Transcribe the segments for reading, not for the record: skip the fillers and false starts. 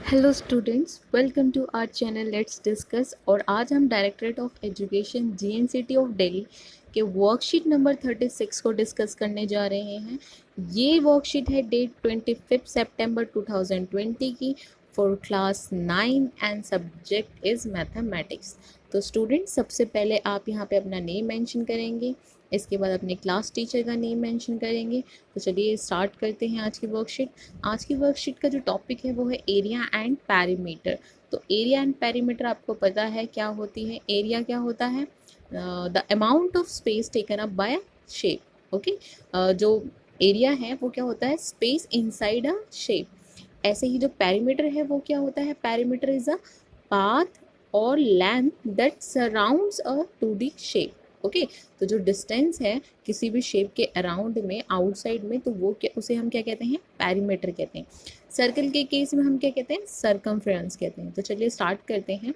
Hello students, welcome to our channel let's discuss. और आज हम directorate of education GNCT of Delhi के worksheet number 36 को डिस्कस करने जा रहे हैं। ये वर्कशीट है डेट 25 सितंबर 2020 की for class 9 and subject is mathematics. तो स्टूडेंट्स, सबसे पहले आप यहाँ पे अपना नेम मेंशन करेंगे, इसके बाद अपने क्लास टीचर का नेम मेंशन करेंगे। तो चलिए स्टार्ट करते हैं आज की वर्कशीट। आज की वर्कशीट का जो टॉपिक है वो है एरिया एंड पैरीमीटर। तो एरिया एंड पैरीमीटर आपको पता है क्या होती है। एरिया क्या होता है? The amount of space taken up by shape. Okay, जो एरिया है वो क्या होता है? Space inside a shape. ऐसे ही जो पैरीमीटर है वो क्या होता है? पैरीमीटर इज अ पाथ और length that surrounds a 2D shape. Okay, तो जो डिस्टेंस है किसी भी शेप के अराउंड में, आउटसाइड में, तो वो क्या, उसे हम क्या कहते हैं? पैरीमीटर कहते हैं। सर्कल के केस में हम क्या कहते हैं? सरकमफ्रेंस कहते हैं। तो चलिए स्टार्ट करते हैं।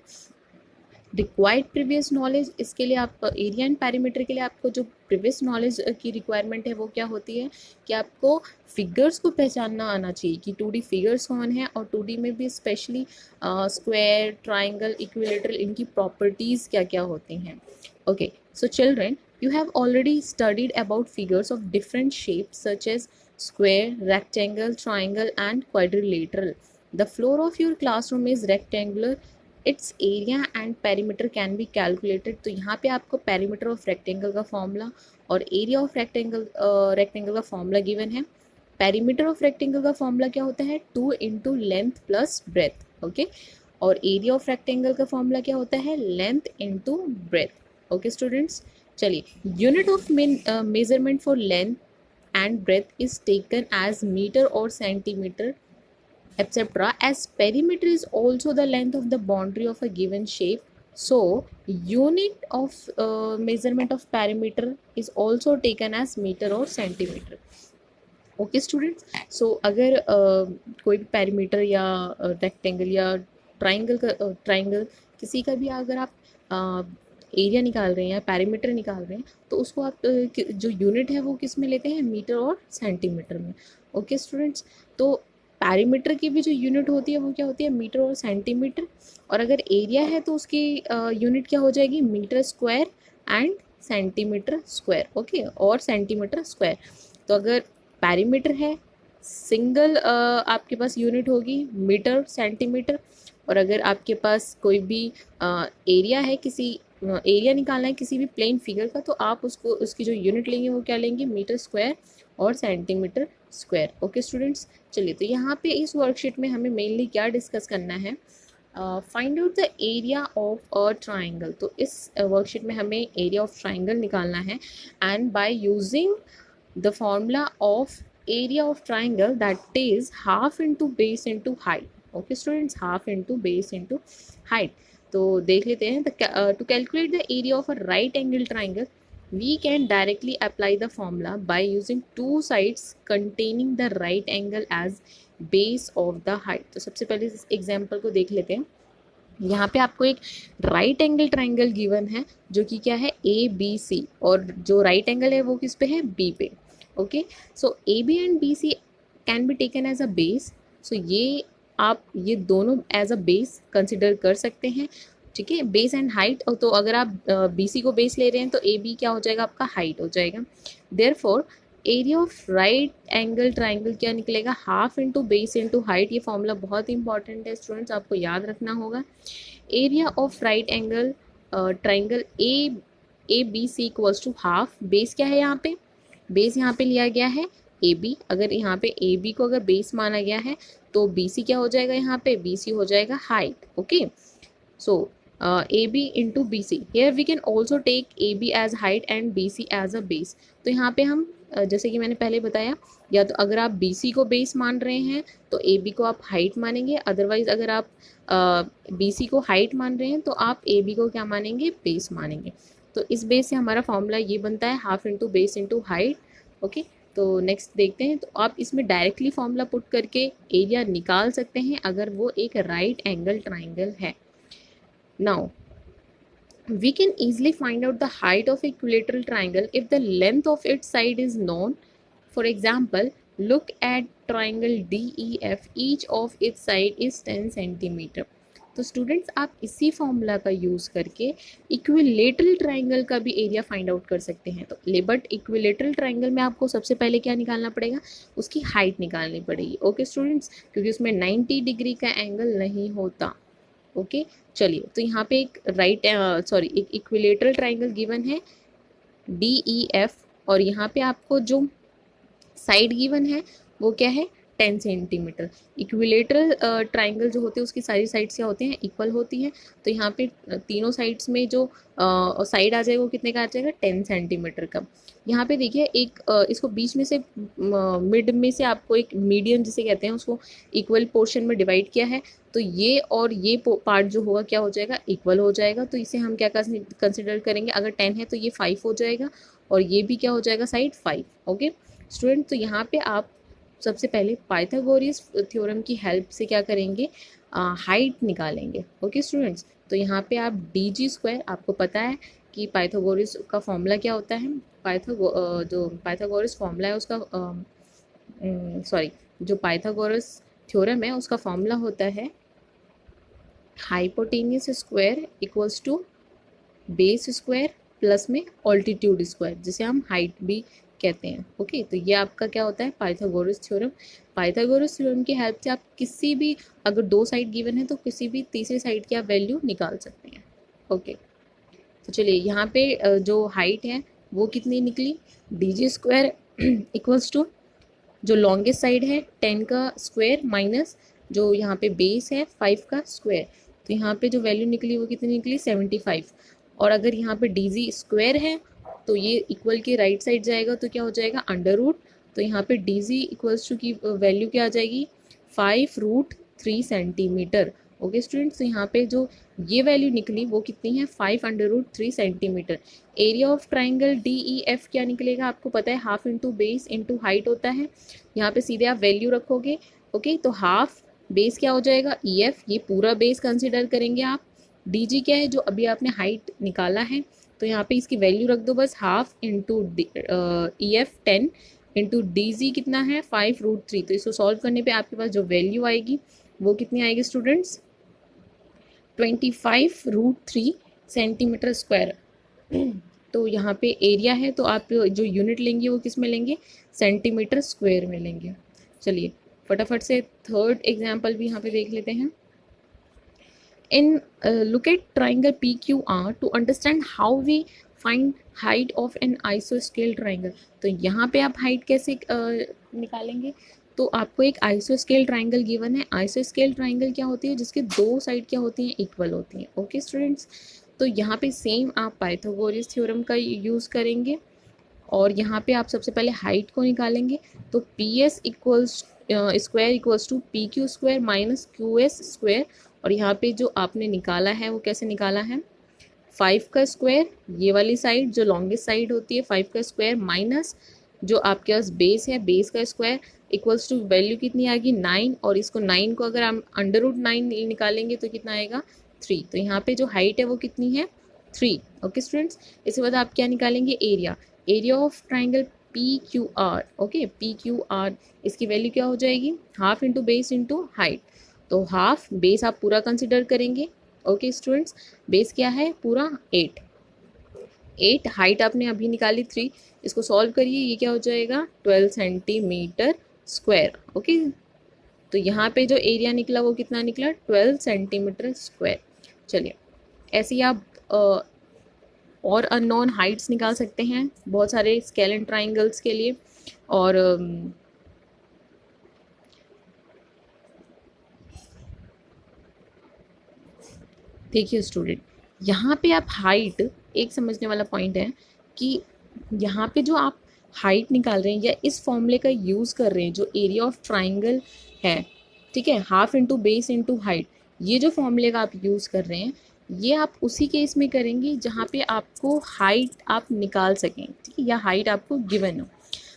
रिक्वायर्ड प्रीवियस नॉलेज, इसके लिए आप एरिया एंड पैरीमीटर के लिए आपको जो प्रीवियस नॉलेज की रिक्वायरमेंट है वो क्या होती है कि आपको फिगर्स को पहचानना आना चाहिए कि 2D फिगर्स कौन है, और 2D में भी स्पेशली स्क्वायर, ट्राइंगल, इक्विलेटरल, इनकी प्रॉपर्टीज़ क्या क्या होती हैं। Okay, so children, you have already studied about figures of different shapes such as square, rectangle, triangle and quadrilateral. The floor of your classroom is rectangular. Its area and perimeter can be calculated. तो यहाँ पे आपको perimeter of rectangle का formula और area of rectangle का formula given है। perimeter of rectangle का formula क्या होता है? 2 into length plus breadth. Okay, और area of rectangle का फॉर्मूला क्या होता है? length into breadth. Okay students, चलिए, unit of measurement for length and breadth is taken as metre और centimetre etc. as perimeter is also the length of the boundary of a given shape, so unit of measurement of perimeter is also taken as meter or centimeter. Okay students, so अगर कोई भी perimeter या rectangle या triangle किसी का भी अगर आप एरिया निकाल रहे हैं या पैरीमीटर निकाल रहे हैं, तो उसको आप जो यूनिट है वो किस में लेते हैं? मीटर और सेंटीमीटर में। ओके स्टूडेंट्स, तो पैरीमीटर की भी जो यूनिट होती है वो क्या होती है? मीटर और सेंटीमीटर। और अगर एरिया है तो उसकी यूनिट क्या हो जाएगी? Metre square and centimetre square. Okay, और सेंटीमीटर स्क्वायर। तो अगर पैरीमीटर है, सिंगल आपके पास यूनिट होगी मीटर सेंटीमीटर। और अगर आपके पास कोई भी एरिया है, किसी एरिया निकालना है किसी भी प्लेन फिगर का, तो आप उसको उसकी जो यूनिट लेंगे वो क्या लेंगे? मीटर स्क्वायर और सेंटीमीटर स्क्वायर। ओके स्टूडेंट्स, चलिए, तो यहाँ पे इस वर्कशीट में हमें मेनली क्या डिस्कस करना है? Find out the area of a triangle. तो इस वर्कशीट में हमें एरिया ऑफ ट्राइंगल निकालना है, and by using the formula of area of triangle, that is half into base into height. Okay students, half into base into height. तो देख लेते हैं, to calculate the area of a right angle triangle we can directly apply the formula by using two sides containing the right angle as base of the height. तो सबसे पहले इस example को देख लेते हैं। यहाँ पे आपको एक राइट एंगल ट्राइंगल गिवन है जो कि क्या है? ए बी सी, और जो राइट एंगल है वो किस पे है? बी पे। Okay, so A B and B C can be taken as a base. So ये आप ये दोनों एज अ बेस कंसिडर कर सकते हैं। ठीक है, बेस एंड हाइट। तो अगर आप बी सी को बेस ले रहे हैं तो ए बी क्या हो जाएगा? आपका हाइट हो जाएगा। Therefore area of right angle triangle क्या निकलेगा? Half into base into height. ये फॉर्मूला बहुत इंपॉर्टेंट है स्टूडेंट्स, आपको याद रखना होगा। Area of right angle triangle A B C equals to half. Base क्या है यहाँ पे? बेस यहाँ पे लिया गया है ए बी। अगर यहाँ पे ए बी को अगर बेस माना गया है तो बी सी क्या हो जाएगा? यहाँ पे बी सी हो जाएगा height. Okay, so AB into BC. Here we can also take AB as height and BC as a base. तो यहाँ पे हम जैसे कि मैंने पहले बताया, या तो अगर आप BC को बेस मान रहे हैं तो AB को आप हाइट मानेंगे, अदरवाइज अगर आप BC को हाइट मान रहे हैं तो आप AB को क्या मानेंगे? बेस मानेंगे। तो इस बेस से हमारा फॉर्मूला ये बनता है, half into base into height. Okay, तो नेक्स्ट देखते हैं। तो आप इसमें डायरेक्टली फॉर्मूला पुट करके एरिया निकाल सकते हैं अगर वो एक राइट एंगल ट्राइंगल है। Now, we can easily find out the height of equilateral triangle if the length of its side is known. For example, look at triangle DEF, each of its side is 10 centimetre. तो students आप इसी formula का use करके equilateral triangle का भी area find out कर सकते हैं। तो बट इक्विलेटरल ट्राइंगल में आपको सबसे पहले क्या निकालना पड़ेगा, उसकी हाइट निकालनी पड़ेगी। ओके स्टूडेंट्स, क्योंकि उसमें 90 डिग्री का एंगल नहीं होता। ओके चलिए, तो यहाँ पे एक एक इक्विलेटरल ट्राइंगल गिवन है DEF, और यहाँ पे आपको जो साइड गिवन है वो क्या है, 10 सेंटीमीटर। इक्विलेटरल ट्राइंगल जो होते हैं उसकी सारी साइड्स क्या होती हैं, इक्वल होती हैं। तो यहाँ पे तीनों साइड्स में जो साइड आ जाएगा वो कितने का आ जाएगा, 10 सेंटीमीटर का। यहाँ पे देखिए एक इसको बीच में से मिड में से आपको एक मीडियन जिसे कहते हैं उसको इक्वल पोर्शन में डिवाइड किया है। तो ये और ये पार्ट जो होगा क्या हो जाएगा, इक्वल हो जाएगा। तो इसे हम क्या कंसिडर करेंगे, अगर 10 है तो ये 5 हो जाएगा, और ये भी क्या हो जाएगा, साइड 5। ओके स्टूडेंट, तो यहाँ पे आप सबसे पहले पाइथागोरस थ्योरम की हेल्प से क्या करेंगे, हाइट निकालेंगे। ओके स्टूडेंट्स, तो यहाँ पे आप DG², आपको पता है कि पाइथागोरस का फॉर्मूला क्या होता है, जो पाइथागोरस फॉर्मूला है उसका जो पाइथागोरस थ्योरम है उसका फॉर्मूला होता है hypotenuse square equals to base square plus में ऑल्टीट्यूड स्क्वायर, जिसे हम हाइट भी कहते हैं। ओके, तो ये आपका क्या होता है, पाइथागोरस थ्योरम। पाइथागोरस थ्योरम की हेल्प से आप किसी भी, अगर दो साइड गिवन है तो किसी भी तीसरी साइड की आप वैल्यू निकाल सकते हैं। ओके, तो चलिए यहाँ पे जो हाइट है वो कितनी निकली, DG² इक्वल्स टू जो लॉन्गेस्ट साइड है 10 का स्क्वायर माइनस जो यहाँ पे बेस है 5 का स्क्वायर। तो यहाँ पे जो वैल्यू निकली वो कितनी निकली, 75। और अगर यहाँ पे DG² है तो ये इक्वल के राइट साइड जाएगा तो क्या हो जाएगा, अंडर रूट। तो यहाँ पे DG इक्वल्स टू की वैल्यू क्या आ जाएगी, 5√3 सेंटीमीटर। ओके स्टूडेंट्स, तो यहाँ पे जो ये वैल्यू निकली वो कितनी है, 5√3 centimetre. Area of triangle DEF क्या निकलेगा, आपको पता है half into base into height होता है। यहाँ पे सीधे आप वैल्यू रखोगे। ओके, तो हाफ बेस क्या हो जाएगा, EF, ये पूरा बेस कंसिडर करेंगे आप। DG क्या है, जो अभी आपने हाइट निकाला है, तो यहाँ पे इसकी वैल्यू रख दो बस, half into EF 10 into DG कितना है, 5√3। तो इसको सॉल्व करने पे आपके पास जो वैल्यू आएगी वो कितनी आएगी स्टूडेंट्स, 25√3 सेंटीमीटर स्क्वायर। तो यहाँ पे एरिया है तो आप जो यूनिट लेंगे वो किस में लेंगे, सेंटीमीटर स्क्वायर में लेंगे। चलिए फटाफट से थर्ड एग्जाम्पल भी यहाँ पे देख लेते हैं। In look at triangle PQR to understand how we find height of an isoscale triangle। तो यहाँ पे आप हाइट कैसे निकालेंगे, तो आपको एक आइसोस्केल ट्राइंगल गिवन है। आइसोस्केल ट्राइंगल क्या होती है, जिसके दो साइड क्या होती हैं, इक्वल होती हैं। ओके स्टूडेंट्स, तो यहाँ पे सेम आप पाइथागोरस थ्योरम का यूज़ करेंगे, और यहाँ पे आप सबसे पहले हाइट को निकालेंगे। तो PS equals square equals to PQ² minus QS square. और यहाँ पे जो आपने निकाला है वो कैसे निकाला है, 5 का स्क्वायर, ये वाली साइड जो लॉन्गेस्ट साइड होती है 5 का स्क्वायर माइनस जो आपके पास बेस है, बेस का स्क्वायर इक्वल्स टू वैल्यू कितनी आएगी, 9। और इसको 9 को अगर हम √9 निकालेंगे तो कितना आएगा, 3। तो यहाँ पे जो हाइट है वो कितनी है, 3। ओके स्टूडेंट्स, इसके बाद आप क्या निकालेंगे, area. Area of triangle PQR। Okay, PQR इसकी वैल्यू क्या हो जाएगी, half into base into height. तो हाफ बेस आप पूरा कंसिडर करेंगे। ओके स्टूडेंट्स, बेस क्या है पूरा 8, हाइट आपने अभी निकाली 3। इसको सॉल्व करिए, ये क्या हो जाएगा, 12 सेंटीमीटर स्क्वायर। ओके, तो यहाँ पे जो एरिया निकला वो कितना निकला, 12 सेंटीमीटर स्क्वायर। चलिए ऐसे ही आप और अननोन हाइट्स निकाल सकते हैं बहुत सारे स्केलेन ट्राइंगल्स के लिए। और देखिए स्टूडेंट, यहाँ पे आप हाइट, एक समझने वाला पॉइंट है कि यहाँ पे जो आप हाइट निकाल रहे हैं या इस फॉर्मूले का यूज़ कर रहे हैं, जो एरिया ऑफ ट्राइंगल है, ठीक है, half into base into height, ये जो फॉर्मूले का आप यूज़ कर रहे हैं ये आप उसी केस में करेंगे जहाँ पे आपको हाइट आप निकाल सकें, ठीक है, या हाइट आपको गिवन हो।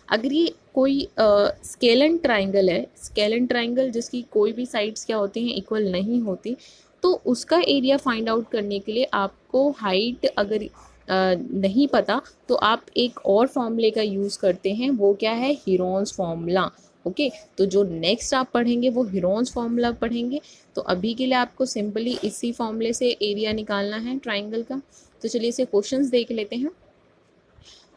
अगर ये कोई स्केलन ट्राइंगल है, स्केलन ट्राइंगल जिसकी कोई भी साइड्स क्या होती हैं, इक्वल नहीं होती, तो उसका एरिया फाइंड आउट करने के लिए आपको हाइट अगर नहीं पता तो आप एक और फॉर्मूले का यूज़ करते हैं, वो क्या है, हीरोन्स फॉर्मूला। ओके, तो जो नेक्स्ट आप पढ़ेंगे वो हीरोन्स फॉर्मूला पढ़ेंगे। तो अभी के लिए आपको सिंपली इसी फॉर्मूले से एरिया निकालना है ट्राइंगल का। तो चलिए इसे क्वेश्चंस देख लेते हैं।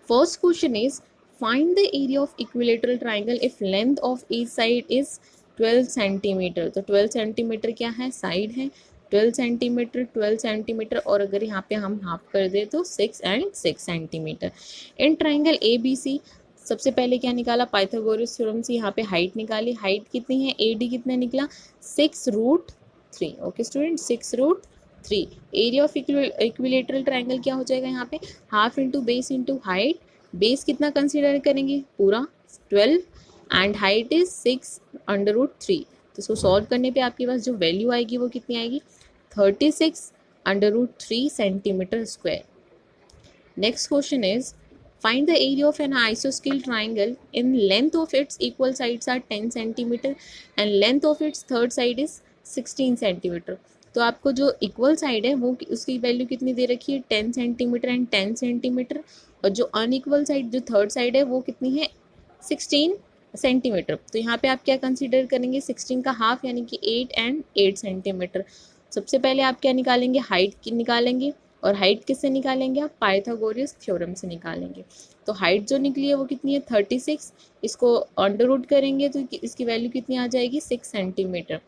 First question is find the area of equilateral triangle if length of each side is 12 centimetre. तो 12 सेंटीमीटर क्या है, साइड है, 12 सेंटीमीटर 12 सेंटीमीटर, और अगर यहाँ पे हम हाफ कर दे तो 6 and 6 centimetre. In triangle A B C सबसे पहले क्या निकाला, पाइथागोरस थ्योरम से यहाँ पे हाइट निकाली। हाइट कितनी है, ए डी कितना निकला, 6√3। Okay student, 6√3। Area of equilateral triangle क्या हो जाएगा यहाँ पे, half into base into height. Base कितना कंसिडर करेंगे, पूरा 12, एंड हाइट इज 6√3। तो इसको सॉल्व करने पे आपके पास जो वैल्यू आएगी वो कितनी आएगी, 36√3 centimetre square. Next question is find the area of an isosceles triangle in length of its equal sides are 10 centimeter and length of its third side is 16 centimeter। तो आपको जो इक्वल साइड है वो उसकी वैल्यू कितनी दे रखी है, 10 centimetre and 10 centimetre, और जो अनइक्वल साइड जो थर्ड साइड है वो कितनी है, 16 सेंटीमीटर। तो यहाँ पे आप क्या कंसीडर करेंगे, 16 का हाफ यानी कि 8 एंड 8 सेंटीमीटर। सबसे पहले आप क्या निकालेंगे, हाइट की निकालेंगे, और हाइट किससे निकालेंगे, आप पाइथागोरस थ्योरम से निकालेंगे। तो हाइट जो निकली है वो कितनी है, 36। इसको अंडर रूट करेंगे तो इसकी वैल्यू कितनी आ जाएगी, 6 सेंटीमीटर।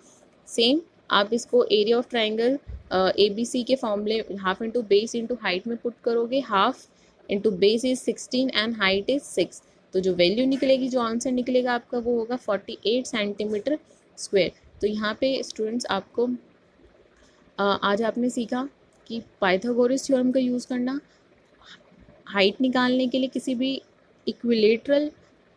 सेम आप इसको area of triangle A B C के फॉर्मूले half into base into height में पुट करोगे। Half into base is 16 and height is 6। तो जो वैल्यू निकलेगी, जो आंसर निकलेगा आपका, वो होगा 48 सेंटीमीटर स्क्वायर। तो यहाँ पे स्टूडेंट्स आपको आज आपने सीखा कि पाइथागोरस थ्योरम का यूज़ करना हाइट निकालने के लिए किसी भी इक्विलेटरल,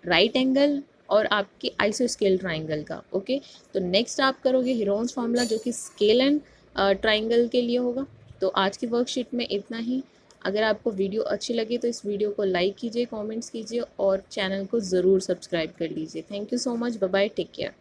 राइट एंगल और आपके आइसोस्केल ट्राइंगल का। ओके, तो नेक्स्ट आप करोगे हीरोन्स फार्मूला जो कि स्केल एंड ट्राइंगल के लिए होगा। तो आज की वर्कशीट में इतना ही। अगर आपको वीडियो अच्छी लगी तो इस वीडियो को लाइक कीजिए, कमेंट्स कीजिए और चैनल को ज़रूर सब्सक्राइब कर लीजिए। Thank you so much, bye bye, take care.